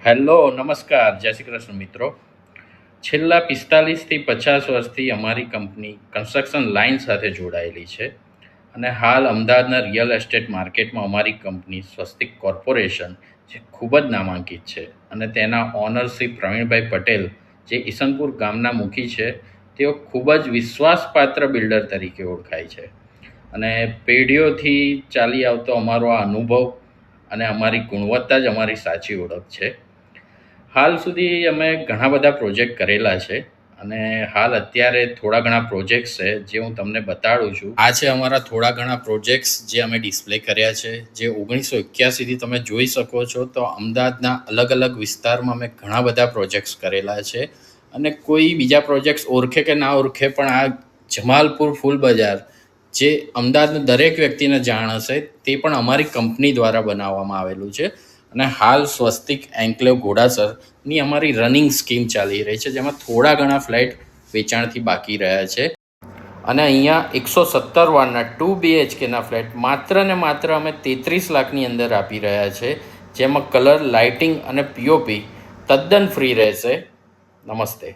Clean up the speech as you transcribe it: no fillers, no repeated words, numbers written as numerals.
Hello નમસ્કાર, જય શ્રી કૃષ્ણ મિત્રો. છેલ્લા 45થી 50 વર્ષથી અમારી કંપની કન્સ્ટ્રક્શન લાઇન સાથે જોડાયેલી છે અને હાલ અમદાવાદના રિયલ એસ્ટેટ માર્કેટમાં અમારી કંપની સ્વસ્તિક કોર્પોરેશન જે ખૂબ જ નામાંકિત છે અને તેના ઓનર શ્રી પ્રવીણભાઈ પટેલ જે ઈસનપુર ગામના મુખી છે, તેઓ ખૂબ જ વિશ્વાસપાત્ર બિલ્ડર તરીકે ઓળખાય છે અને પેઢીઓથી ચાલી આવતો અમારો આ અનુભવ અને અમારી ગુણવત્તા જ અમારી સાચી ઓળખ છે. હાલ સુધી અમે ઘણા બધા પ્રોજેક્ટ કરેલા છે અને હાલ અત્યારે થોડા ઘણા પ્રોજેક્ટ્સ છે જે હું તમને બતાડું છું. આ છે અમારા થોડા ઘણા પ્રોજેક્ટ્સ જે અમે ડિસ્પ્લે કર્યા છે, જે 1981થી તમે જોઈ શકો છો. તો અમદાવાદના અલગ અલગ વિસ્તારમાં અમે ઘણા બધા પ્રોજેક્ટ્સ કરેલા છે અને કોઈ બીજા પ્રોજેક્ટ્સ ઓળખે કે ના ઓળખે, પણ આ જમાલપુર ફૂલ બજાર જે અમદાવાદના દરેક વ્યક્તિને જાણ હશે, તે પણ અમારી કંપની દ્વારા બનાવવામાં આવેલું છે. અને હાલ સ્વસ્તિક એન્કલેવ ઘોડાસરની અમારી રનિંગ સ્કીમ ચાલી રહી છે, જેમાં થોડા ઘણા ફ્લેટ વેચાણથી બાકી રહ્યા છે અને અહીંયા 117 વારના 2 BHKના ફ્લેટ માત્ર ને માત્ર અમે 33 લાખની અંદર આપી રહ્યા છે, જેમાં કલર, લાઇટિંગ અને POP તદ્દન ફ્રી રહેશે. નમસ્તે.